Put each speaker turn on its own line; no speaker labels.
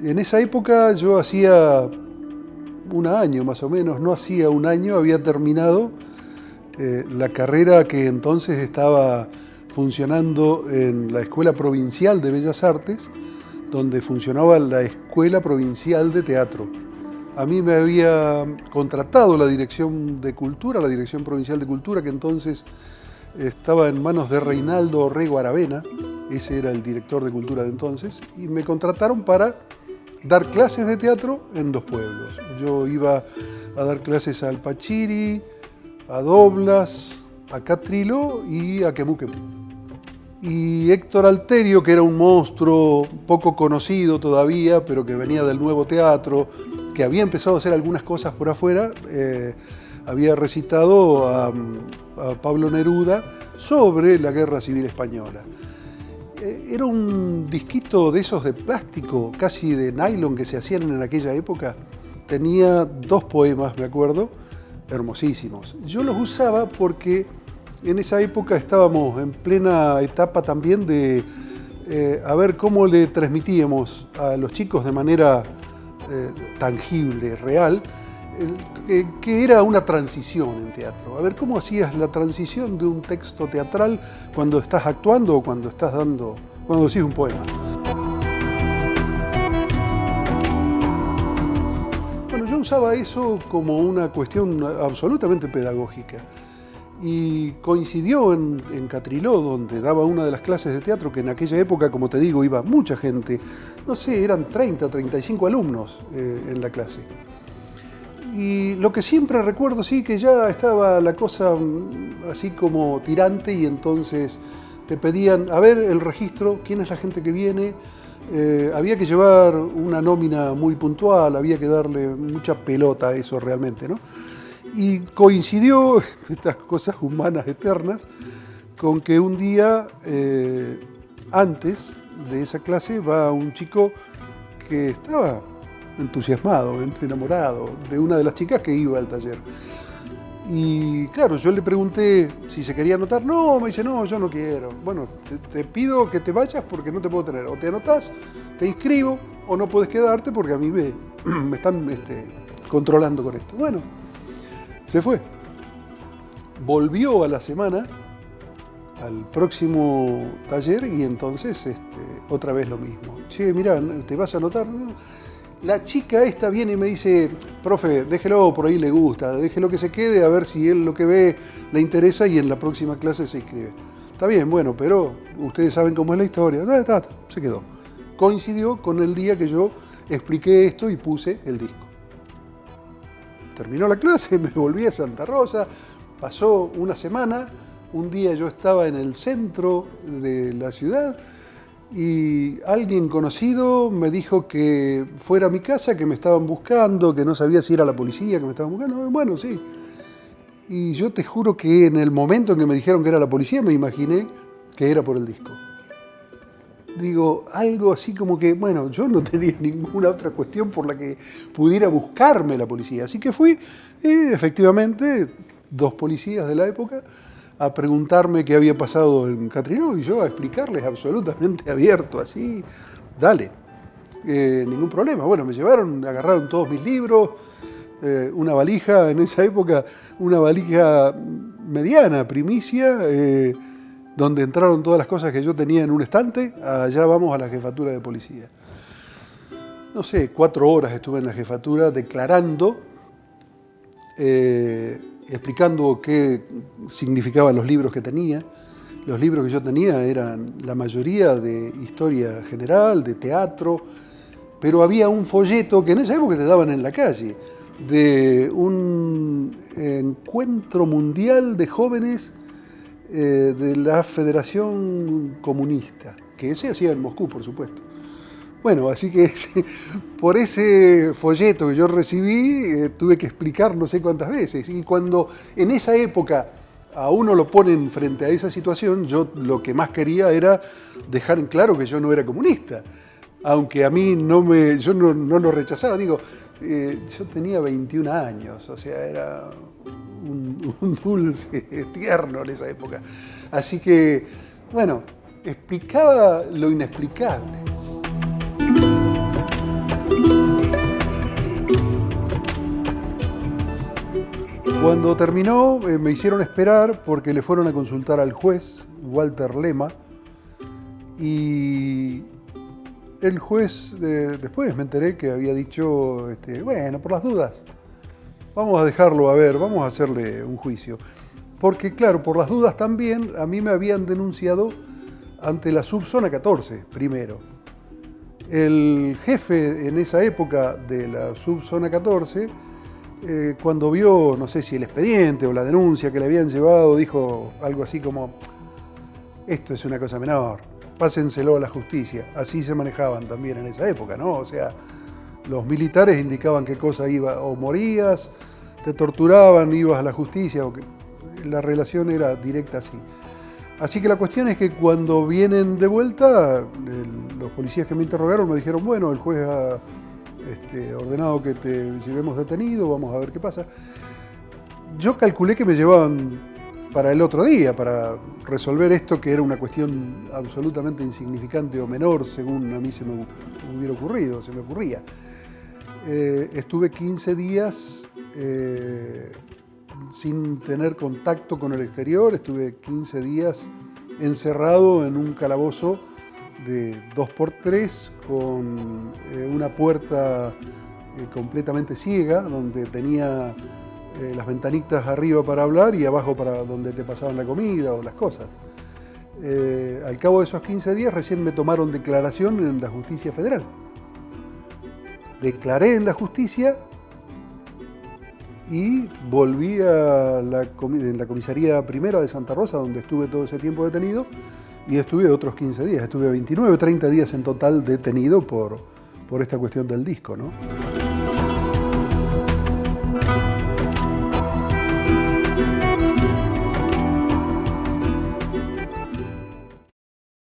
En esa época yo hacía un año más o menos, no hacía un año, había terminado la carrera que entonces estaba funcionando en la Escuela Provincial de Bellas Artes, donde funcionaba la Escuela Provincial de Teatro. A mí me había contratado la Dirección de Cultura, la Dirección Provincial de Cultura, que entonces estaba en manos de Reinaldo Orrego Aravena, ese era el director de Cultura de entonces, y me contrataron para dar clases de teatro en los pueblos. Yo iba a dar clases a Alpachiri, a Doblas, a Catrilo y a Quemuquemu. Y Héctor Alterio, que era un monstruo poco conocido todavía, pero que venía del nuevo teatro, que había empezado a hacer algunas cosas por afuera, había recitado a Pablo Neruda sobre la Guerra Civil Española. Era un disquito de esos de plástico, casi de nylon, que se hacían en aquella época. Tenía 2 poemas, me acuerdo, hermosísimos. Yo los usaba porque en esa época estábamos en plena etapa también de a ver cómo le transmitíamos a los chicos de manera tangible, real, que era una transición en teatro. A ver cómo hacías la transición de un texto teatral cuando estás actuando o cuando decís un poema. Bueno, yo usaba eso como una cuestión absolutamente pedagógica. Y coincidió en Catriló, donde daba una de las clases de teatro, que en aquella época, como te digo, iba mucha gente. No sé, eran 30, 35 alumnos en la clase. Y lo que siempre recuerdo, sí, que ya estaba la cosa así como tirante y entonces te pedían, a ver, el registro, quién es la gente que viene. Había que llevar una nómina muy puntual, había que darle mucha pelota a eso realmente, ¿no? Y coincidió, estas cosas humanas eternas, con que un día antes de esa clase va un chico que estaba entusiasmado, enamorado de una de las chicas que iba al taller. Y claro, yo le pregunté si se quería anotar. No, me dice, no, yo no quiero. Bueno, te pido que te vayas porque no te puedo tener. O te anotás, te inscribo, o no puedes quedarte porque a mí me están controlando con esto. Bueno, se fue. Volvió a la semana, al próximo taller, y entonces otra vez lo mismo. Che, mirá, ¿te vas a anotar? No. La chica esta viene y me dice, profe, déjelo, por ahí le gusta, déjelo que se quede, a ver si él lo que ve le interesa y en la próxima clase se inscribe. Está bien, bueno, pero ustedes saben cómo es la historia. Se quedó. Coincidió con el día que yo expliqué esto y puse el disco. Terminó la clase, me volví a Santa Rosa, pasó una semana, un día yo estaba en el centro de la ciudad y alguien conocido me dijo que fuera a mi casa, que me estaban buscando, que no sabía si era la policía que me estaban buscando. Bueno, sí. Y yo te juro que en el momento en que me dijeron que era la policía, me imaginé que era por el disco. Digo, algo así como que, bueno, yo no tenía ninguna otra cuestión por la que pudiera buscarme la policía. Así que fui, y efectivamente, 2 policías de la época a preguntarme qué había pasado en Catriló y yo a explicarles absolutamente abierto, así, dale, ningún problema. Bueno, me llevaron, agarraron todos mis libros, una valija, en esa época, una valija mediana, primicia, donde entraron todas las cosas que yo tenía en un estante. Allá vamos a la jefatura de policía. No sé, 4 horas estuve en la jefatura declarando, explicando qué significaban los libros que tenía. Los libros que yo tenía eran la mayoría de historia general, de teatro, pero había un folleto que en esa época te daban en la calle, de un encuentro mundial de jóvenes de la Federación Comunista, que se hacía en Moscú, por supuesto. Bueno, así que por ese folleto que yo recibí, tuve que explicar no sé cuántas veces. Y cuando en esa época a uno lo ponen frente a esa situación, yo lo que más quería era dejar en claro que yo no era comunista. Aunque a mí yo no lo rechazaba. Digo, yo tenía 21 años, o sea, era un dulce tierno en esa época. Así que, bueno, explicaba lo inexplicable. Cuando terminó, me hicieron esperar porque le fueron a consultar al juez, Walter Lema, y el juez, después me enteré que había dicho, bueno, por las dudas, vamos a dejarlo a ver, vamos a hacerle un juicio. Porque claro, por las dudas también, a mí me habían denunciado ante la subzona 14, primero. El jefe en esa época de la subzona 14, cuando vio, no sé si el expediente o la denuncia que le habían llevado, dijo algo así como, esto es una cosa menor, pásenselo a la justicia. Así se manejaban también en esa época, ¿no? O sea, los militares indicaban qué cosa iba, o morías, te torturaban, ibas a la justicia, o que la relación era directa así. Así que la cuestión es que cuando vienen de vuelta, los policías que me interrogaron me dijeron, bueno, el juez ha ordenado que te llevemos detenido, vamos a ver qué pasa. Yo calculé que me llevaban para el otro día, para resolver esto que era una cuestión absolutamente insignificante o menor, según a mí se me hubiera ocurrido, se me ocurría. Estuve 15 días sin tener contacto con el exterior, estuve 15 días encerrado en un calabozo de 2x3 con una puerta completamente ciega, donde tenía las ventanitas arriba para hablar y abajo para donde te pasaban la comida o las cosas. Al cabo de esos 15 días recién me tomaron declaración en la Justicia Federal. Declaré en la justicia y volví a en la comisaría primera de Santa Rosa, donde estuve todo ese tiempo detenido, y estuve otros 15 días, estuve 29 o 30 días en total detenido por esta cuestión del disco, ¿no?